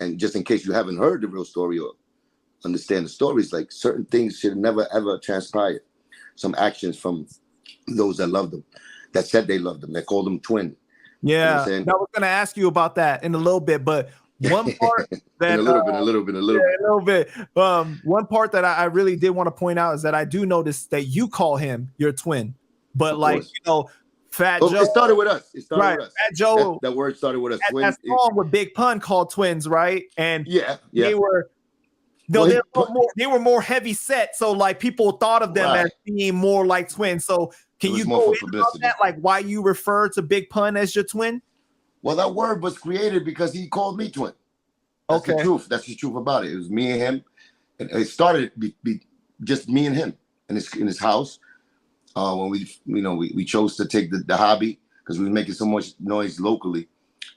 And just in case you haven't heard the real story or understand the stories, like certain things should never ever transpire. Some actions from those that loved them, that said they loved them, that called them twin. Yeah, you know what I'm saying? I was going to ask you about that in a little bit, but one part that in a little bit. One part that I really did want to point out is that I do notice that you call him your twin, but Fat Joe. It started with us. Fat Joe. That word started with us. That song with Big Pun called Twins, right? And they were. They were more heavy set, so like people thought of them as being more like twins. So can you go into that, like why you refer to Big Pun as your twin? Well, that word was created because he called me twin. That's the truth. That's the truth about it. It was me and him, and it started just me and him in his house. When we chose to take the hobby because we were making so much noise locally,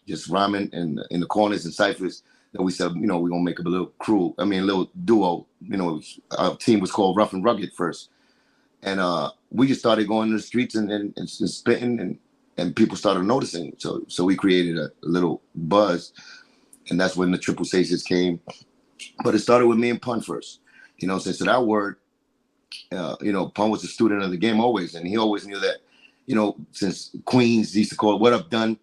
just rhyming in the corners and ciphers. That we said, we're gonna make up a little a little duo. Our team was called Rough and Rugged first, and we just started going to the streets and spitting, and people started noticing. So we created a little buzz, and that's when the triple sixes came. But it started with me and Pun first. So that word, Pun was a student of the game always, and he always knew that. Since Queens used to call it "What Up, Done."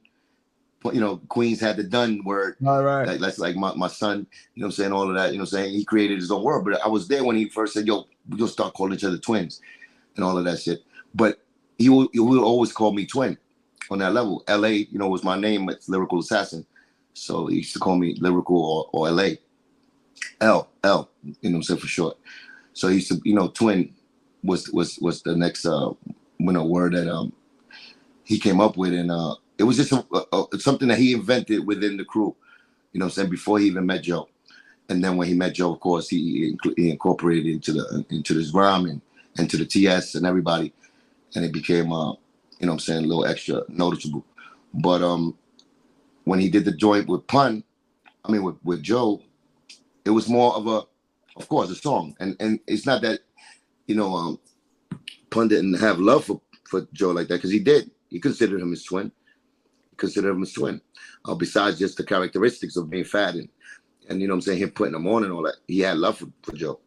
Queens had the done word. All right. That's like my son, all of that, he created his own word. But I was there when he first said, yo, we're going to start calling each other twins and all of that shit. But he will always call me twin on that level. LA, was my name. It's Lyrical Assassin. So he used to call me Lyrical or LA. L, for short. So he used to, twin was the next, word that he came up with. And, it was just something that he invented within the crew, before he even met Joe. And then when he met Joe, of course, he incorporated into this rhyme and to the TS and everybody. And it became, a little extra noticeable. But when he did the joint with Pun, with Joe, it was more of a song. And it's not that, Pun didn't have love for Joe like that, because he did. He considered him his twin. Besides just the characteristics of being fat and him putting him on and all that, he had love for Joe.